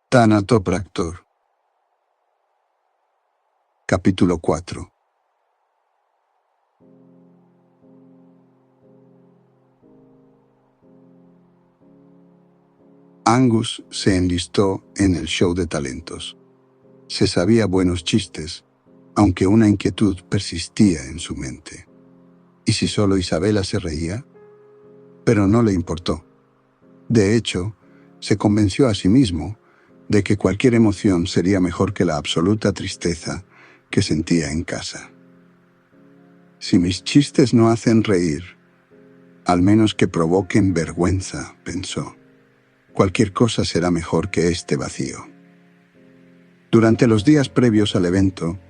Thanatopractor. Capítulo 4. Angus se enlistó en el show de talentos. Se sabía buenos chistes, aunque una inquietud persistía en su mente. ¿Y si solo Isabela se reía? Pero no le importó. De hecho, se convenció a sí mismo de que cualquier emoción sería mejor que la absoluta tristeza que sentía en casa. Si mis chistes no hacen reír, al menos que provoquen vergüenza, pensó. Cualquier cosa será mejor que este vacío. Durante los días previos al evento,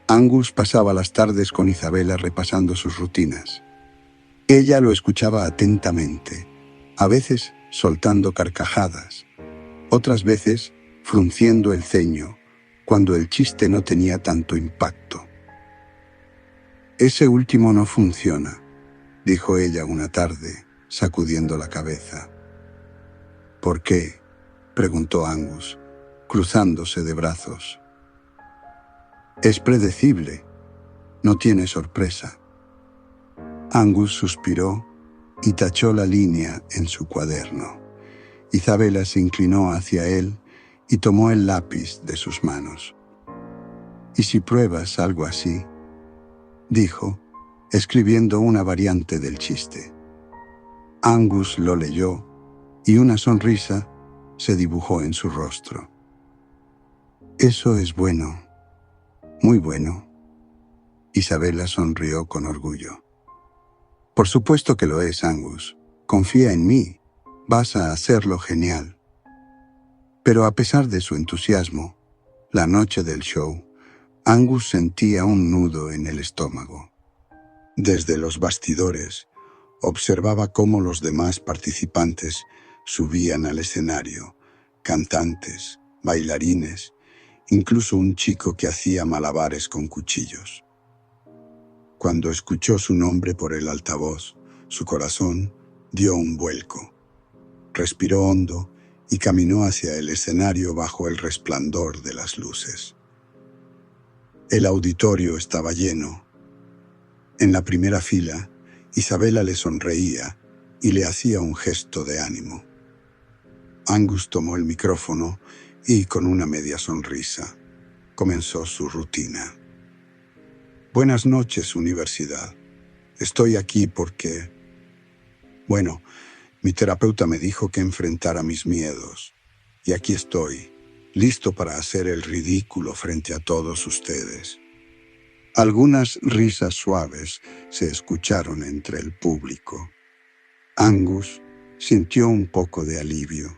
Angus pasaba las tardes con Isabela repasando sus rutinas. Ella lo escuchaba atentamente, a veces soltando carcajadas, otras veces frunciendo el ceño cuando el chiste no tenía tanto impacto. «Ese último no funciona», dijo ella una tarde, sacudiendo la cabeza. «¿Por qué?», preguntó Angus, cruzándose de brazos. «Es predecible, no tiene sorpresa». Angus suspiró y tachó la línea en su cuaderno. Isabela se inclinó hacia él y tomó el lápiz de sus manos. «¿Y si pruebas algo así?», dijo, escribiendo una variante del chiste. Angus lo leyó y una sonrisa se dibujó en su rostro. «Eso es bueno, muy bueno». Isabela sonrió con orgullo. «Por supuesto que lo es, Angus. Confía en mí. Vas a hacerlo genial». Pero a pesar de su entusiasmo, la noche del show, Angus sentía un nudo en el estómago. Desde los bastidores, observaba cómo los demás participantes subían al escenario, cantantes, bailarines, incluso un chico que hacía malabares con cuchillos. Cuando escuchó su nombre por el altavoz, su corazón dio un vuelco. Respiró hondo y caminó hacia el escenario bajo el resplandor de las luces. El auditorio estaba lleno. En la primera fila, Isabela le sonreía y le hacía un gesto de ánimo. Angus tomó el micrófono y, con una media sonrisa, comenzó su rutina. «Buenas noches, universidad. Estoy aquí porque... Bueno, mi terapeuta me dijo que enfrentara mis miedos. Y aquí estoy, listo para hacer el ridículo frente a todos ustedes». Algunas risas suaves se escucharon entre el público. Angus sintió un poco de alivio.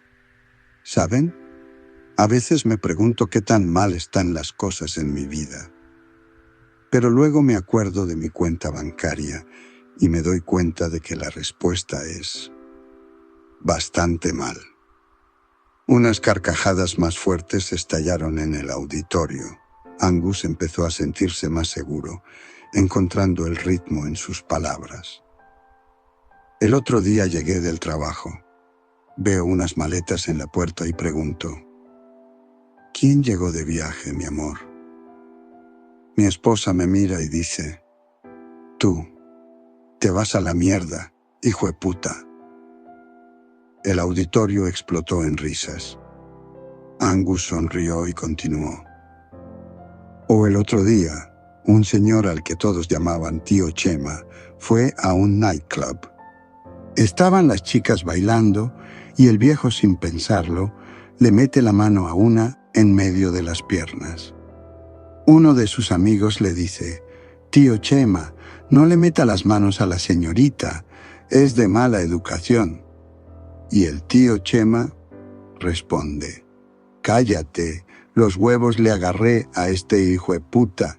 ¿Saben? A veces me pregunto qué tan mal están las cosas en mi vida. Pero luego me acuerdo de mi cuenta bancaria y me doy cuenta de que la respuesta es bastante mal. Unas carcajadas más fuertes estallaron en el auditorio. Angus empezó a sentirse más seguro, encontrando el ritmo en sus palabras. «El otro día llegué del trabajo. Veo unas maletas en la puerta y pregunto, ¿quién llegó de viaje, mi amor? Mi esposa me mira y dice, tú, te vas a la mierda, hijo de puta». El auditorio explotó en risas. Angus sonrió y continuó. «O el otro día, un señor al que todos llamaban tío Chema fue a un nightclub. Estaban las chicas bailando y el viejo, sin pensarlo, le mete la mano a una en medio de las piernas. Uno de sus amigos le dice, «Tío Chema, no le meta las manos a la señorita, es de mala educación». Y el tío Chema responde, «Cállate, los huevos le agarré a este hijo de puta».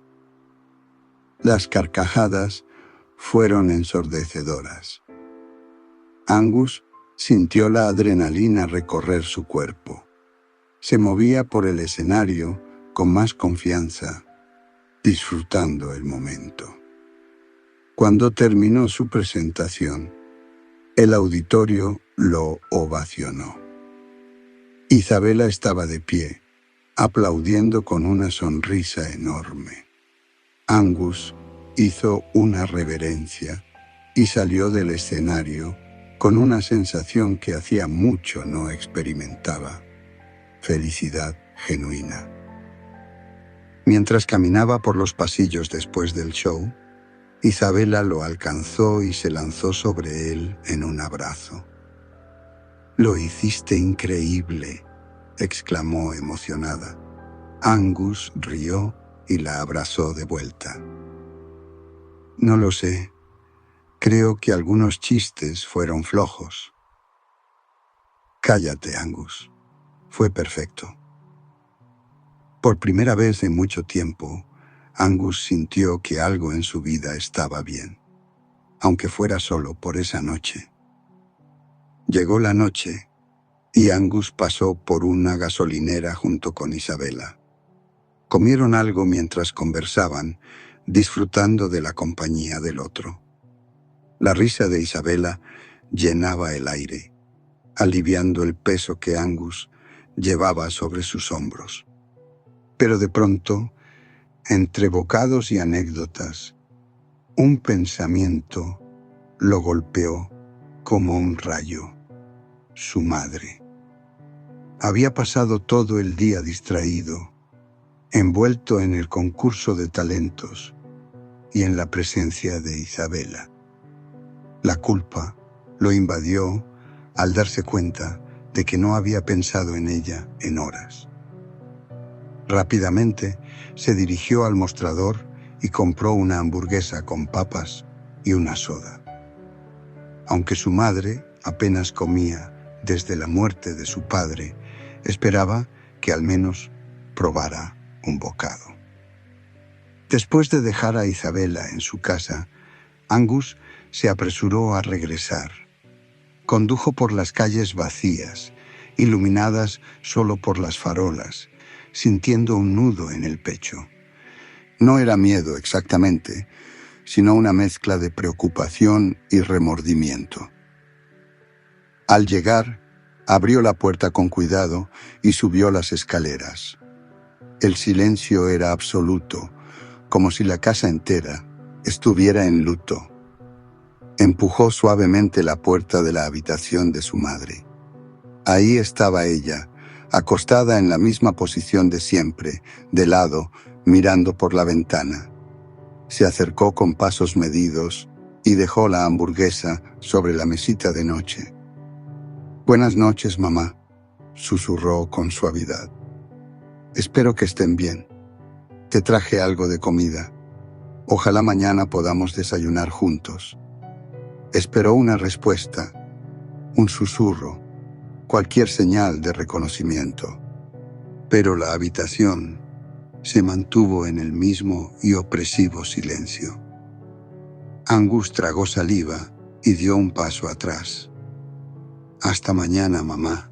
Las carcajadas fueron ensordecedoras. Angus sintió la adrenalina recorrer su cuerpo. Se movía por el escenario con más confianza, disfrutando el momento. Cuando terminó su presentación, el auditorio lo ovacionó. Isabela estaba de pie, aplaudiendo con una sonrisa enorme. Angus hizo una reverencia y salió del escenario con una sensación que hacía mucho no experimentaba: felicidad genuina. Mientras caminaba por los pasillos después del show, Isabela lo alcanzó y se lanzó sobre él en un abrazo. «Lo hiciste increíble», exclamó emocionada. Angus rió y la abrazó de vuelta. «No lo sé. Creo que algunos chistes fueron flojos». «Cállate, Angus. Fue perfecto». Por primera vez en mucho tiempo, Angus sintió que algo en su vida estaba bien, aunque fuera solo por esa noche. Llegó la noche y Angus pasó por una gasolinera junto con Isabela. Comieron algo mientras conversaban, disfrutando de la compañía del otro. La risa de Isabela llenaba el aire, aliviando el peso que Angus llevaba sobre sus hombros. Pero de pronto, entre bocados y anécdotas, un pensamiento lo golpeó como un rayo: su madre. Había pasado todo el día distraído, envuelto en el concurso de talentos y en la presencia de Isabela. La culpa lo invadió al darse cuenta de que no había pensado en ella en horas. Rápidamente se dirigió al mostrador y compró una hamburguesa con papas y una soda. Aunque su madre apenas comía desde la muerte de su padre, esperaba que al menos probara un bocado. Después de dejar a Isabela en su casa, Angus se apresuró a regresar. Condujo por las calles vacías, iluminadas solo por las farolas, sintiendo un nudo en el pecho. No era miedo exactamente, sino una mezcla de preocupación y remordimiento. Al llegar, abrió la puerta con cuidado y subió las escaleras. El silencio era absoluto, como si la casa entera estuviera en luto. Empujó suavemente la puerta de la habitación de su madre. Ahí estaba ella, acostada en la misma posición de siempre, de lado, mirando por la ventana. Se acercó con pasos medidos y dejó la hamburguesa sobre la mesita de noche. «Buenas noches, mamá», susurró con suavidad. «Espero que estén bien. Te traje algo de comida. Ojalá mañana podamos desayunar juntos». Esperó una respuesta, un susurro, cualquier señal de reconocimiento. Pero la habitación se mantuvo en el mismo y opresivo silencio. Angus tragó saliva y dio un paso atrás. «Hasta mañana, mamá.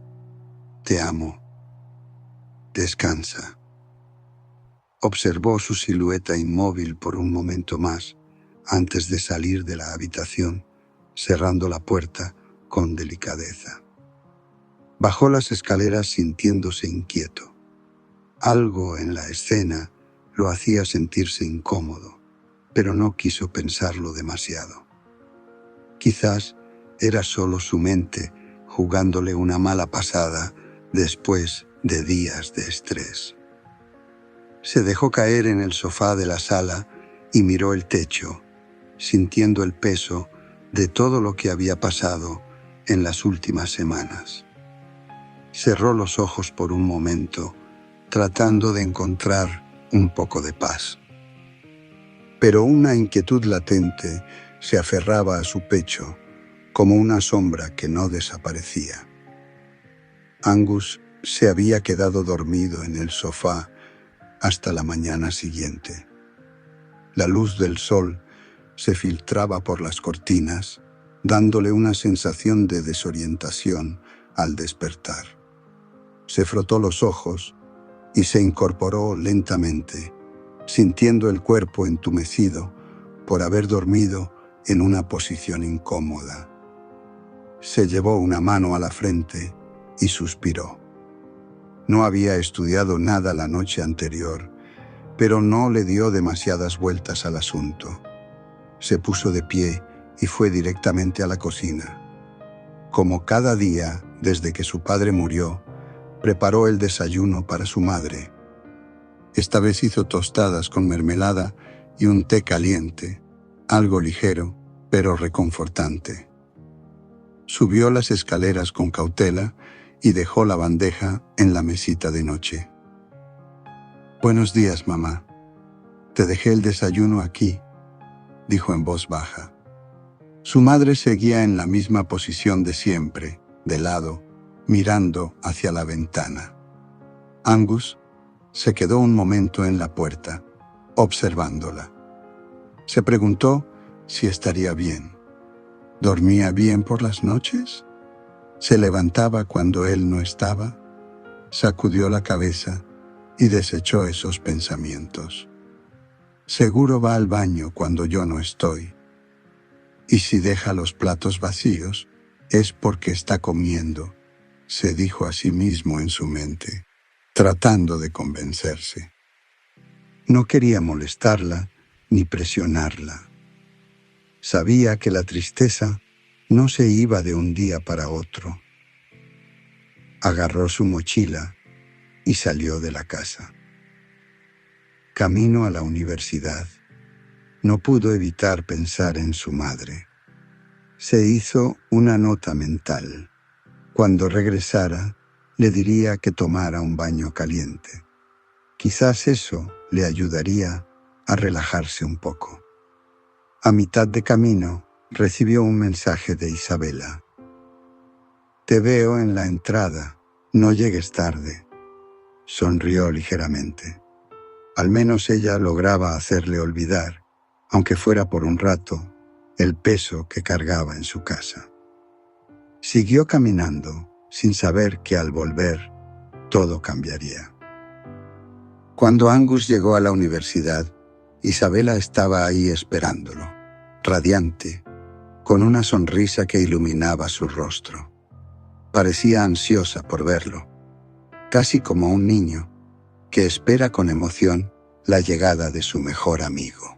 Te amo. Descansa». Observó su silueta inmóvil por un momento más antes de salir de la habitación, cerrando la puerta con delicadeza. Bajó las escaleras sintiéndose inquieto. Algo en la escena lo hacía sentirse incómodo, pero no quiso pensarlo demasiado. Quizás era solo su mente jugándole una mala pasada después de días de estrés. Se dejó caer en el sofá de la sala y miró el techo, sintiendo el peso de todo lo que había pasado en las últimas semanas. Cerró los ojos por un momento, tratando de encontrar un poco de paz. Pero una inquietud latente se aferraba a su pecho, como una sombra que no desaparecía. Angus se había quedado dormido en el sofá hasta la mañana siguiente. La luz del sol se filtraba por las cortinas, dándole una sensación de desorientación al despertar. Se frotó los ojos y se incorporó lentamente, sintiendo el cuerpo entumecido por haber dormido en una posición incómoda. Se llevó una mano a la frente y suspiró. No había estudiado nada la noche anterior, pero no le dio demasiadas vueltas al asunto. Se puso de pie y fue directamente a la cocina. Como cada día, desde que su padre murió, preparó el desayuno para su madre. Esta vez hizo tostadas con mermelada y un té caliente, algo ligero, pero reconfortante. Subió las escaleras con cautela y dejó la bandeja en la mesita de noche. «Buenos días, mamá. Te dejé el desayuno aquí», dijo en voz baja. Su madre seguía en la misma posición de siempre, de lado, mirando hacia la ventana. Angus se quedó un momento en la puerta, observándola. Se preguntó si estaría bien. ¿Dormía bien por las noches? ¿Se levantaba cuando él no estaba? Sacudió la cabeza y desechó esos pensamientos. Seguro va al baño cuando yo no estoy. Y si deja los platos vacíos, es porque está comiendo, se dijo a sí mismo en su mente, tratando de convencerse. No quería molestarla ni presionarla. Sabía que la tristeza no se iba de un día para otro. Agarró su mochila y salió de la casa. Camino a la universidad, no pudo evitar pensar en su madre. Se hizo una nota mental. Cuando regresara, le diría que tomara un baño caliente. Quizás eso le ayudaría a relajarse un poco. A mitad de camino, recibió un mensaje de Isabela. «Te veo en la entrada. No llegues tarde». Sonrió ligeramente. Al menos ella lograba hacerle olvidar, aunque fuera por un rato, el peso que cargaba en su casa. Siguió caminando, sin saber que al volver, todo cambiaría. Cuando Angus llegó a la universidad, Isabela estaba ahí esperándolo, radiante, con una sonrisa que iluminaba su rostro. Parecía ansiosa por verlo, casi como un niño que espera con emoción la llegada de su mejor amigo.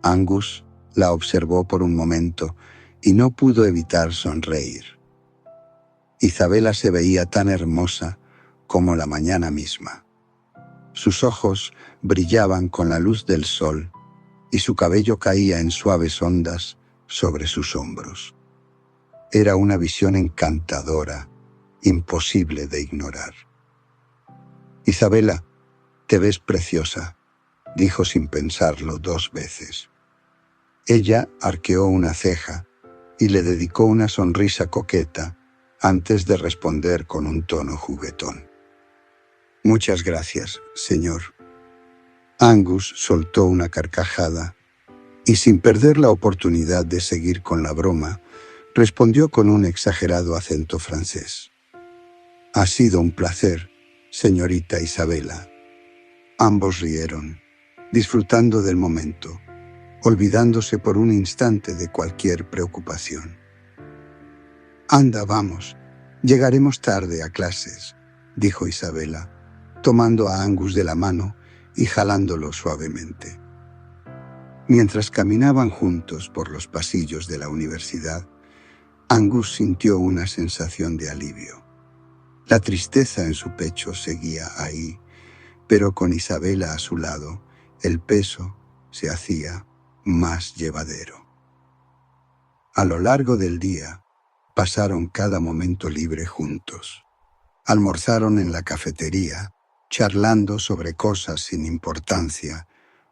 Angus la observó por un momento y no pudo evitar sonreír. Isabela se veía tan hermosa como la mañana misma. Sus ojos brillaban con la luz del sol y su cabello caía en suaves ondas sobre sus hombros. Era una visión encantadora, imposible de ignorar. «Isabela, te ves preciosa», dijo sin pensarlo 2 veces. Ella arqueó una ceja y le dedicó una sonrisa coqueta antes de responder con un tono juguetón. «Muchas gracias, señor». Angus soltó una carcajada y, sin perder la oportunidad de seguir con la broma, respondió con un exagerado acento francés. «Ha sido un placer, señorita Isabela». Ambos rieron, disfrutando del momento, olvidándose por un instante de cualquier preocupación. «Anda, vamos, llegaremos tarde a clases», dijo Isabela, tomando a Angus de la mano y jalándolo suavemente. Mientras caminaban juntos por los pasillos de la universidad, Angus sintió una sensación de alivio. La tristeza en su pecho seguía ahí, pero con Isabela a su lado, el peso se hacía más llevadero. A lo largo del día, pasaron cada momento libre juntos. Almorzaron en la cafetería, charlando sobre cosas sin importancia,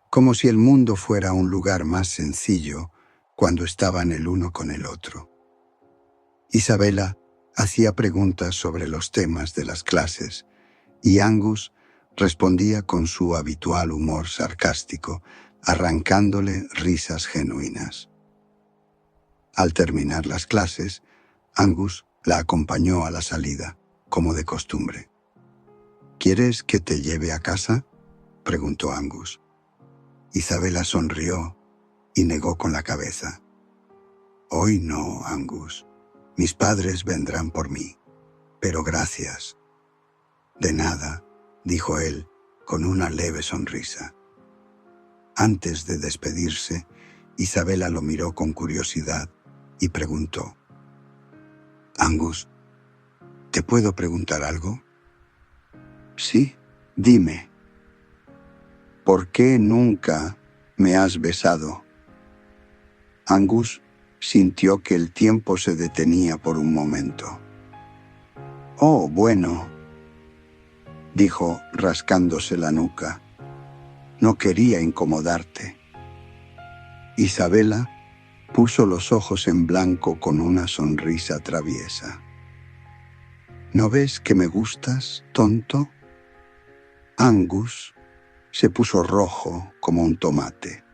como si el mundo fuera un lugar más sencillo cuando estaban el uno con el otro. Isabela hacía preguntas sobre los temas de las clases y Angus respondía con su habitual humor sarcástico, arrancándole risas genuinas. Al terminar las clases, Angus la acompañó a la salida, como de costumbre. «¿Quieres que te lleve a casa?», preguntó Angus. Isabela sonrió y negó con la cabeza. «Hoy no, Angus. Mis padres vendrán por mí, pero gracias». De nada, dijo él, con una leve sonrisa. Antes de despedirse, Isabela lo miró con curiosidad y preguntó: «Angus, ¿te puedo preguntar algo?» «Sí, dime». «¿Por qué nunca me has besado?» Angus sintió que el tiempo se detenía por un momento. «Oh, bueno», dijo rascándose la nuca. «No quería incomodarte». Isabela puso los ojos en blanco con una sonrisa traviesa. «¿No ves que me gustas, tonto?» Angus se puso rojo como un tomate.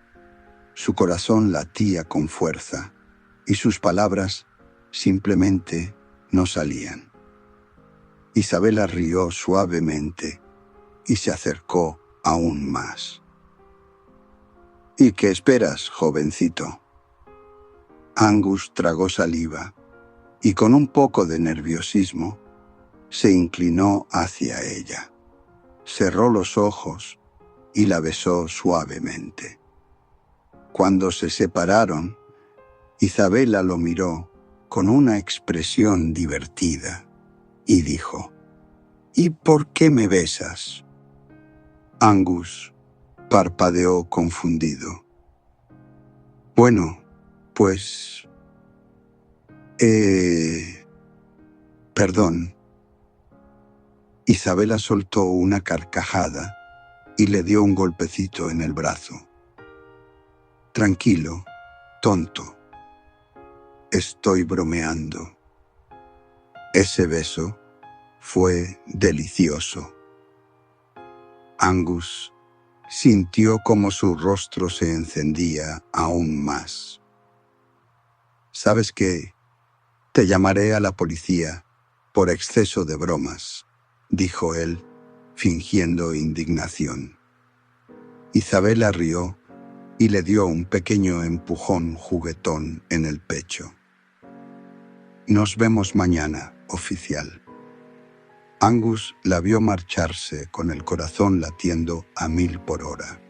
Su corazón latía con fuerza y sus palabras simplemente no salían. Isabela rió suavemente y se acercó aún más. «¿Y qué esperas, jovencito?» Angus tragó saliva y con un poco de nerviosismo se inclinó hacia ella. Cerró los ojos y la besó suavemente. Cuando se separaron, Isabela lo miró con una expresión divertida y dijo: «¿Y por qué me besas?» Angus parpadeó confundido. «Bueno, pues... Perdón». Isabela soltó una carcajada y le dio un golpecito en el brazo. «Tranquilo, tonto. Estoy bromeando». Ese beso fue delicioso. Angus sintió como su rostro se encendía aún más. «¿Sabes qué? Te llamaré a la policía por exceso de bromas», dijo él, fingiendo indignación. Isabela rió y le dio un pequeño empujón juguetón en el pecho. «Nos vemos mañana, oficial». Angus la vio marcharse con el corazón latiendo a 1000 por hora.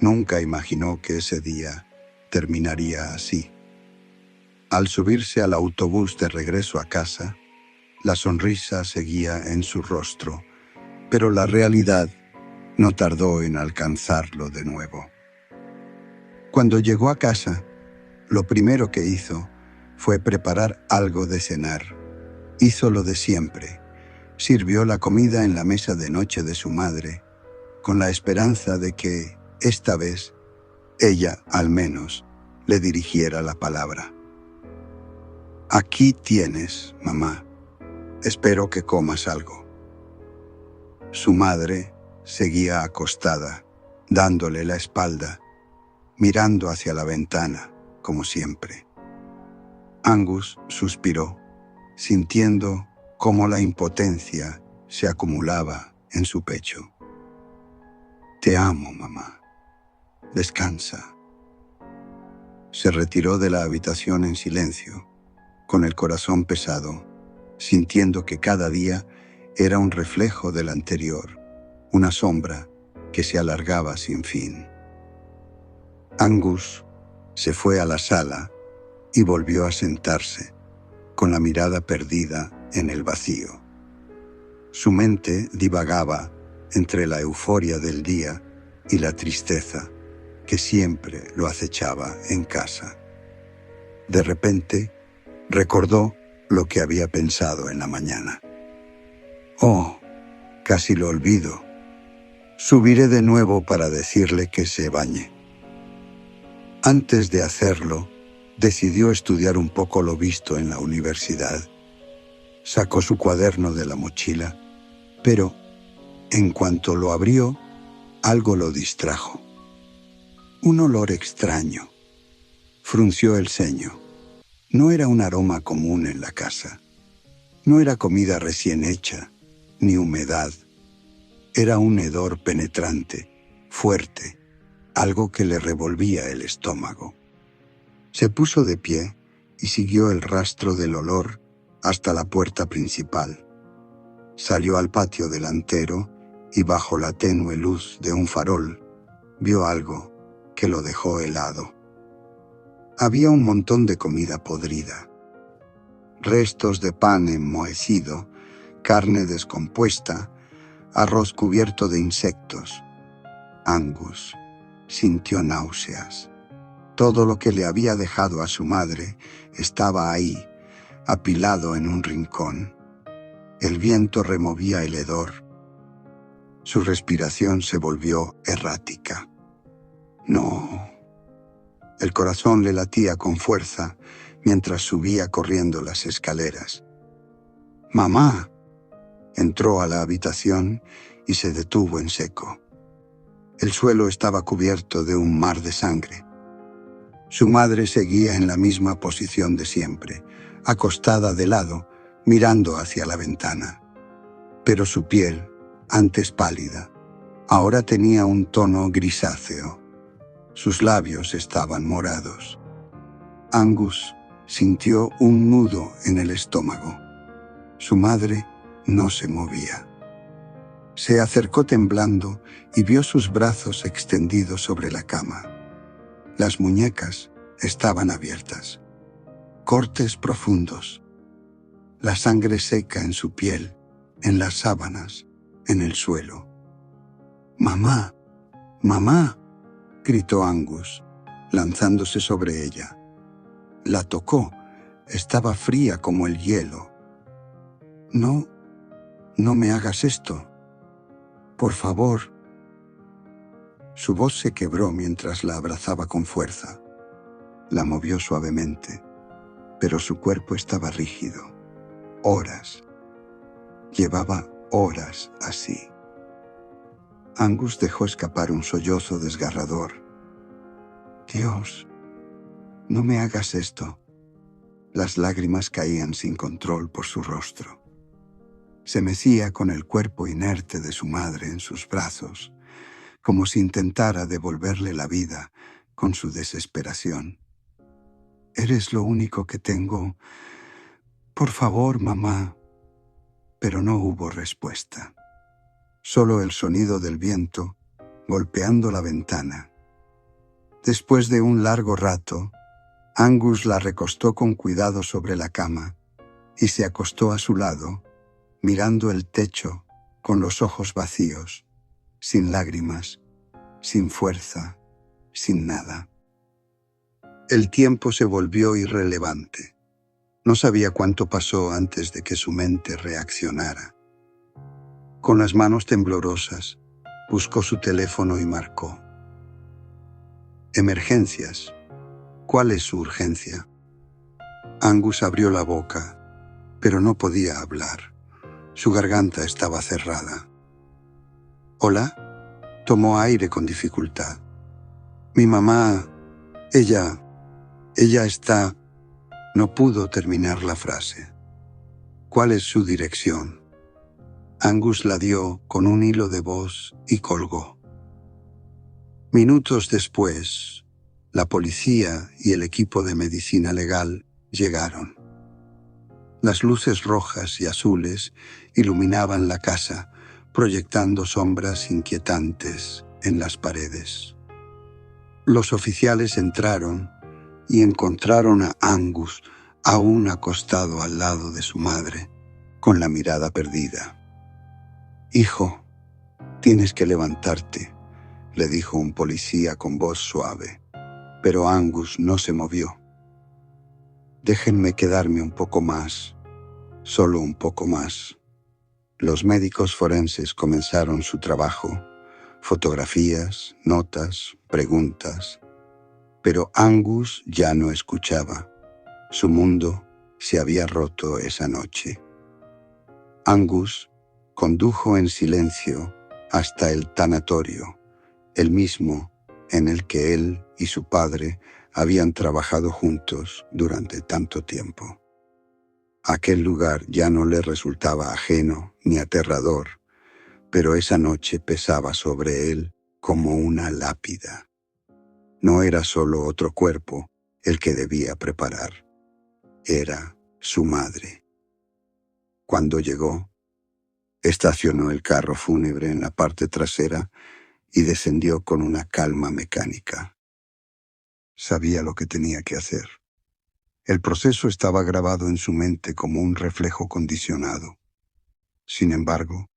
Nunca imaginó que ese día terminaría así. Al subirse al autobús de regreso a casa, la sonrisa seguía en su rostro, pero la realidad no tardó en alcanzarlo de nuevo. Cuando llegó a casa, lo primero que hizo fue preparar algo de cenar. Hizo lo de siempre. Sirvió la comida en la mesa de noche de su madre, con la esperanza de que, esta vez, ella, al menos, le dirigiera la palabra. «Aquí tienes, mamá. Espero que comas algo». Su madre seguía acostada, dándole la espalda, mirando hacia la ventana, como siempre. Angus suspiró, sintiendo cómo la impotencia se acumulaba en su pecho. «Te amo, mamá. Descansa». Se retiró de la habitación en silencio, con el corazón pesado, sintiendo que cada día era un reflejo del anterior, una sombra que se alargaba sin fin. Angus se fue a la sala y volvió a sentarse, con la mirada perdida en el vacío. Su mente divagaba entre la euforia del día y la tristeza que siempre lo acechaba en casa. De repente, recordó lo que había pensado en la mañana. «Oh, casi lo olvido. Subiré de nuevo para decirle que se bañe». Antes de hacerlo, decidió estudiar un poco lo visto en la universidad. Sacó su cuaderno de la mochila, pero, en cuanto lo abrió, algo lo distrajo. Un olor extraño. Frunció el ceño. No era un aroma común en la casa. No era comida recién hecha, ni humedad. Era un hedor penetrante, fuerte, algo que le revolvía el estómago. Se puso de pie y siguió el rastro del olor hasta la puerta principal. Salió al patio delantero y bajo la tenue luz de un farol vio algo que lo dejó helado. Había un montón de comida podrida, restos de pan enmohecido, carne descompuesta, arroz cubierto de insectos. Angus sintió náuseas. Todo lo que le había dejado a su madre estaba ahí, apilado en un rincón. El viento removía el hedor. Su respiración se volvió errática. No. El corazón le latía con fuerza mientras subía corriendo las escaleras. ¡Mamá! Entró a la habitación y se detuvo en seco. El suelo estaba cubierto de un mar de sangre. Su madre seguía en la misma posición de siempre, acostada de lado, mirando hacia la ventana. Pero su piel, antes pálida, ahora tenía un tono grisáceo. Sus labios estaban morados. Angus sintió un nudo en el estómago. Su madre no se movía. Se acercó temblando y vio sus brazos extendidos sobre la cama. Las muñecas estaban abiertas. Cortes profundos. La sangre seca en su piel, en las sábanas, en el suelo. «¡Mamá! ¡Mamá!», gritó Angus, lanzándose sobre ella. La tocó. Estaba fría como el hielo. «No, no me hagas esto. Por favor». Su voz se quebró mientras la abrazaba con fuerza. La movió suavemente, pero su cuerpo estaba rígido. Horas. Llevaba horas así. Angus dejó escapar un sollozo desgarrador. «Dios, no me hagas esto». Las lágrimas caían sin control por su rostro. Se mecía con el cuerpo inerte de su madre en sus brazos, como si intentara devolverle la vida con su desesperación. «Eres lo único que tengo. Por favor, mamá». Pero no hubo respuesta. Solo el sonido del viento golpeando la ventana. Después de un largo rato, Angus la recostó con cuidado sobre la cama y se acostó a su lado, mirando el techo con los ojos vacíos, sin lágrimas, sin fuerza, sin nada. El tiempo se volvió irrelevante. No sabía cuánto pasó antes de que su mente reaccionara. Con las manos temblorosas, buscó su teléfono y marcó. «Emergencias. ¿Cuál es su urgencia?» Angus abrió la boca, pero no podía hablar. Su garganta estaba cerrada. «¿Hola?» Tomó aire con dificultad. «Mi mamá, ella está...». No pudo terminar la frase. «¿Cuál es su dirección?» Angus la dio con un hilo de voz y colgó. Minutos después, la policía y el equipo de medicina legal llegaron. Las luces rojas y azules iluminaban la casa, proyectando sombras inquietantes en las paredes. Los oficiales entraron y encontraron a Angus aún acostado al lado de su madre, con la mirada perdida. «Hijo, tienes que levantarte», le dijo un policía con voz suave, pero Angus no se movió. «Déjenme quedarme un poco más, solo un poco más». Los médicos forenses comenzaron su trabajo, fotografías, notas, preguntas, pero Angus ya no escuchaba. Su mundo se había roto esa noche. Angus condujo en silencio hasta el tanatorio, el mismo en el que él y su padre habían trabajado juntos durante tanto tiempo. Aquel lugar ya no le resultaba ajeno ni aterrador, pero esa noche pesaba sobre él como una lápida. No era solo otro cuerpo el que debía preparar, era su madre. Cuando llegó, Estacionó el carro fúnebre en la parte trasera y descendió con una calma mecánica. Sabía lo que tenía que hacer. El proceso estaba grabado en su mente como un reflejo condicionado. Sin embargo,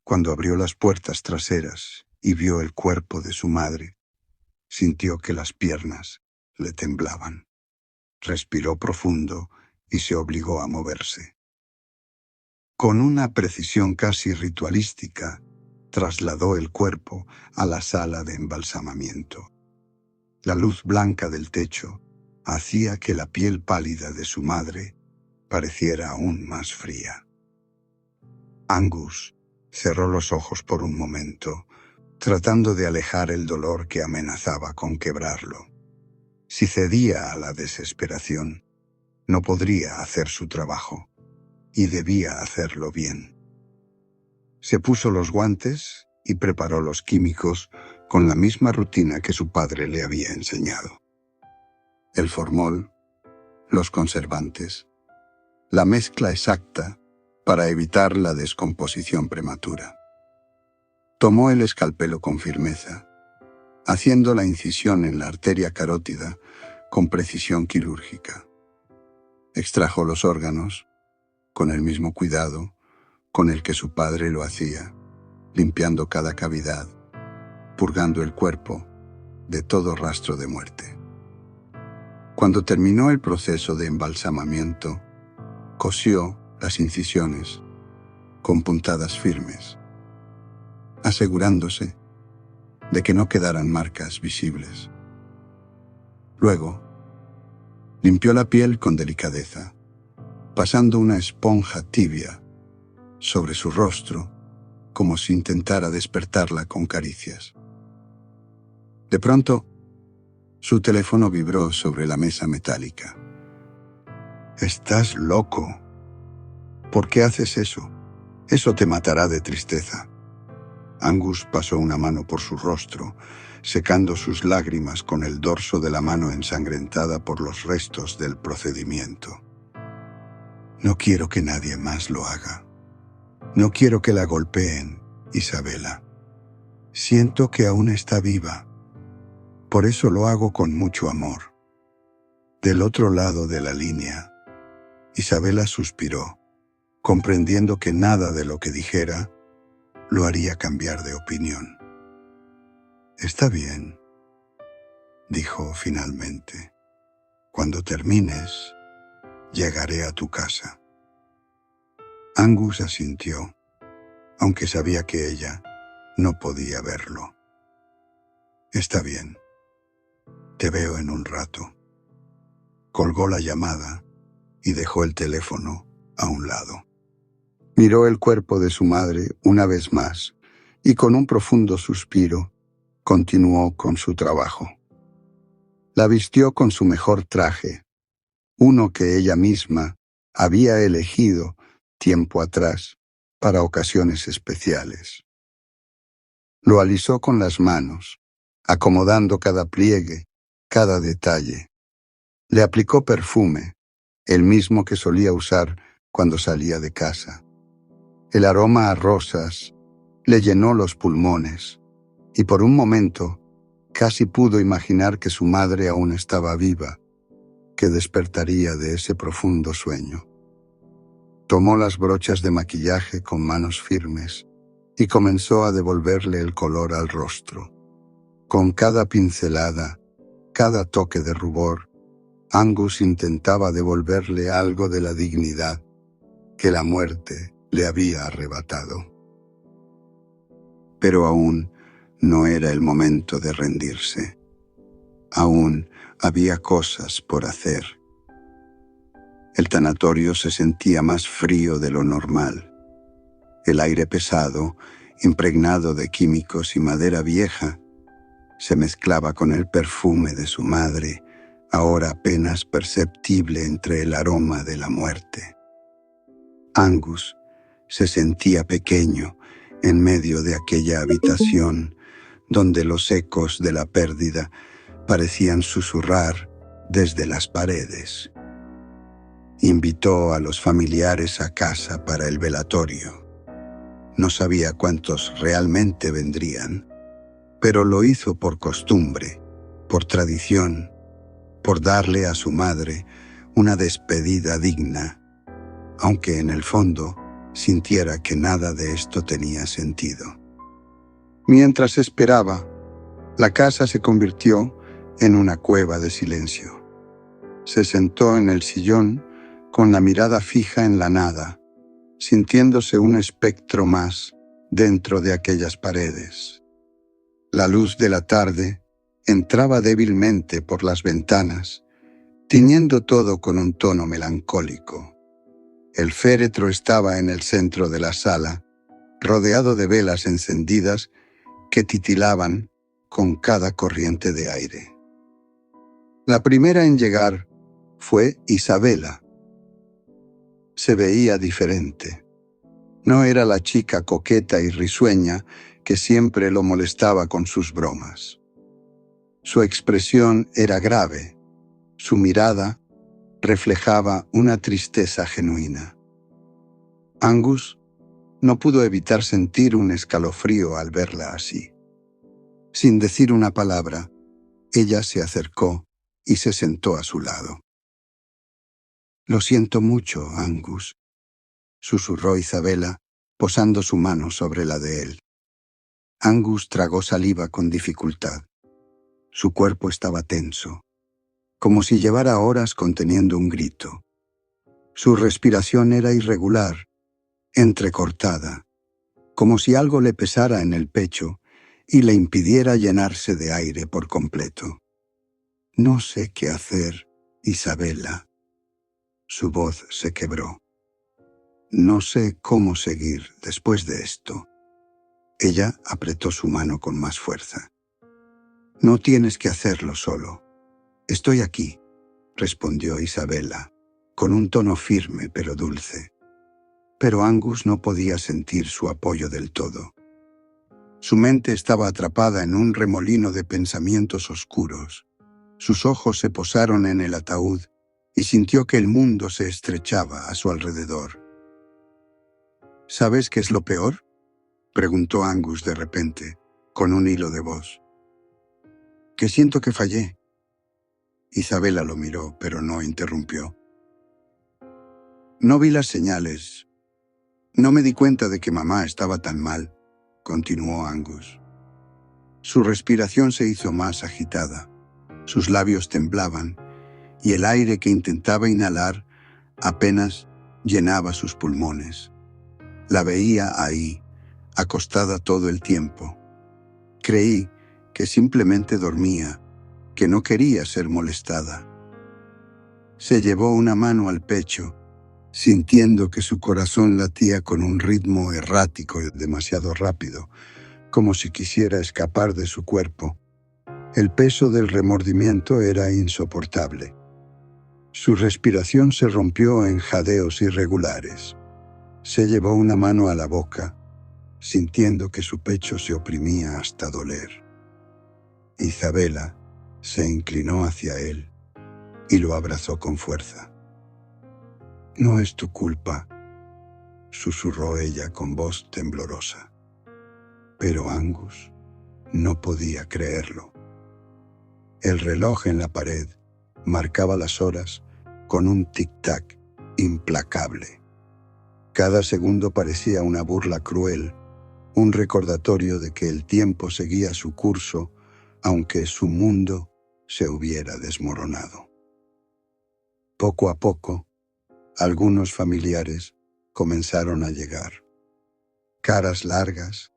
cuando abrió las puertas traseras y vio el cuerpo de su madre, sintió que las piernas le temblaban. Respiró profundo y se obligó a moverse. Con una precisión casi ritualística, trasladó el cuerpo a la sala de embalsamamiento. La luz blanca del techo hacía que la piel pálida de su madre pareciera aún más fría. Angus cerró los ojos por un momento, tratando de alejar el dolor que amenazaba con quebrarlo. Si cedía a la desesperación, no podría hacer su trabajo, y debía hacerlo bien. Se puso los guantes y preparó los químicos con la misma rutina que su padre le había enseñado. El formol, los conservantes, la mezcla exacta para evitar la descomposición prematura. Tomó el escalpelo con firmeza, haciendo la incisión en la arteria carótida con precisión quirúrgica. Extrajo los órganos con el mismo cuidado con el que su padre lo hacía, limpiando cada cavidad, purgando el cuerpo de todo rastro de muerte. Cuando terminó el proceso de embalsamamiento, cosió las incisiones con puntadas firmes, asegurándose de que no quedaran marcas visibles. Luego, limpió la piel con delicadeza, pasando una esponja tibia sobre su rostro, como si intentara despertarla con caricias. De pronto, su teléfono vibró sobre la mesa metálica. «Estás loco. ¿Por qué haces eso? Eso te matará de tristeza». Angus pasó una mano por su rostro, secando sus lágrimas con el dorso de la mano ensangrentada por los restos del procedimiento. «No quiero que nadie más lo haga. No quiero que la golpeen, Isabela. Siento que aún está viva. Por eso lo hago con mucho amor». Del otro lado de la línea, Isabela suspiró, comprendiendo que nada de lo que dijera lo haría cambiar de opinión. «Está bien», dijo finalmente. «Cuando termines, llegaré a tu casa». Angus asintió, aunque sabía que ella no podía verlo. «Está bien. Te veo en un rato». Colgó la llamada y dejó el teléfono a un lado. Miró el cuerpo de su madre una vez más y con un profundo suspiro continuó con su trabajo. La vistió con su mejor traje, uno que ella misma había elegido tiempo atrás para ocasiones especiales. Lo alisó con las manos, acomodando cada pliegue, cada detalle. Le aplicó perfume, el mismo que solía usar cuando salía de casa. El aroma a rosas le llenó los pulmones, y por un momento casi pudo imaginar que su madre aún estaba viva, que despertaría de ese profundo sueño. Tomó las brochas de maquillaje con manos firmes y comenzó a devolverle el color al rostro. Con cada pincelada, cada toque de rubor, Angus intentaba devolverle algo de la dignidad que la muerte le había arrebatado. Pero aún no era el momento de rendirse. Aún había cosas por hacer. El tanatorio se sentía más frío de lo normal. El aire pesado, impregnado de químicos y madera vieja, se mezclaba con el perfume de su madre, ahora apenas perceptible entre el aroma de la muerte. Angus se sentía pequeño en medio de aquella habitación donde los ecos de la pérdida parecían susurrar desde las paredes. Invitó a los familiares a casa para el velatorio. No sabía cuántos realmente vendrían, pero lo hizo por costumbre, por tradición, por darle a su madre una despedida digna, aunque en el fondo sintiera que nada de esto tenía sentido. Mientras esperaba, la casa se convirtió en una cueva de silencio. Se sentó en el sillón con la mirada fija en la nada, sintiéndose un espectro más dentro de aquellas paredes. La luz de la tarde entraba débilmente por las ventanas, tiñendo todo con un tono melancólico. El féretro estaba en el centro de la sala, rodeado de velas encendidas que titilaban con cada corriente de aire. La primera en llegar fue Isabela. Se veía diferente. No era la chica coqueta y risueña que siempre lo molestaba con sus bromas. Su expresión era grave. Su mirada reflejaba una tristeza genuina. Angus no pudo evitar sentir un escalofrío al verla así. Sin decir una palabra, ella se acercó y se sentó a su lado. «Lo siento mucho, Angus», susurró Isabela, posando su mano sobre la de él. Angus tragó saliva con dificultad. Su cuerpo estaba tenso, como si llevara horas conteniendo un grito. Su respiración era irregular, entrecortada, como si algo le pesara en el pecho y le impidiera llenarse de aire por completo. «No sé qué hacer, Isabela». Su voz se quebró. «No sé cómo seguir después de esto». Ella apretó su mano con más fuerza. «No tienes que hacerlo solo. Estoy aquí», respondió Isabela, con un tono firme pero dulce. Pero Angus no podía sentir su apoyo del todo. Su mente estaba atrapada en un remolino de pensamientos oscuros. Sus ojos se posaron en el ataúd y sintió que el mundo se estrechaba a su alrededor. «¿Sabes qué es lo peor?», preguntó Angus de repente, con un hilo de voz. «Que siento que fallé». Isabela lo miró, pero no interrumpió. «No vi las señales. No me di cuenta de que mamá estaba tan mal», continuó Angus. Su respiración se hizo más agitada. Sus labios temblaban y el aire que intentaba inhalar apenas llenaba sus pulmones. La veía ahí, acostada todo el tiempo. Creí que simplemente dormía, que no quería ser molestada. Se llevó una mano al pecho, sintiendo que su corazón latía con un ritmo errático y demasiado rápido, como si quisiera escapar de su cuerpo. El peso del remordimiento era insoportable. Su respiración se rompió en jadeos irregulares. Se llevó una mano a la boca, sintiendo que su pecho se oprimía hasta doler. Isabela se inclinó hacia él y lo abrazó con fuerza. «No es tu culpa», susurró ella con voz temblorosa. Pero Angus no podía creerlo. El reloj en la pared marcaba las horas con un tic-tac implacable. Cada segundo parecía una burla cruel, un recordatorio de que el tiempo seguía su curso, aunque su mundo se hubiera desmoronado. Poco a poco, algunos familiares comenzaron a llegar. Caras largas,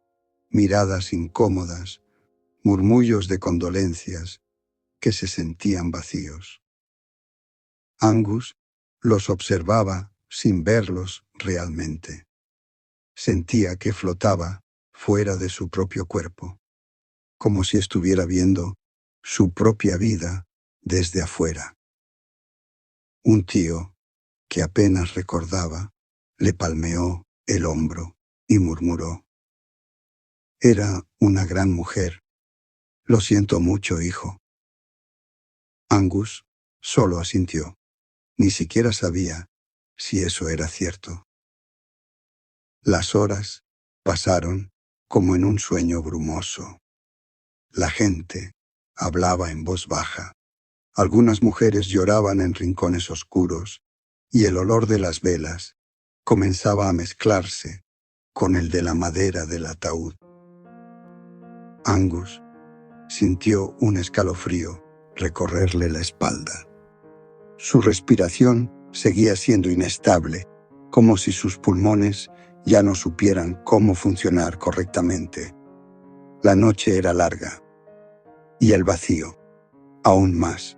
miradas incómodas, murmullos de condolencias que se sentían vacíos. Angus los observaba sin verlos realmente. Sentía que flotaba fuera de su propio cuerpo, como si estuviera viendo su propia vida desde afuera. Un tío, que apenas recordaba, le palmeó el hombro y murmuró: «Era una gran mujer. Lo siento mucho, hijo». Angus solo asintió. Ni siquiera sabía si eso era cierto. Las horas pasaron como en un sueño brumoso. La gente hablaba en voz baja. Algunas mujeres lloraban en rincones oscuros y el olor de las velas comenzaba a mezclarse con el de la madera del ataúd. Angus sintió un escalofrío recorrerle la espalda. Su respiración seguía siendo inestable, como si sus pulmones ya no supieran cómo funcionar correctamente. La noche era larga y el vacío aún más.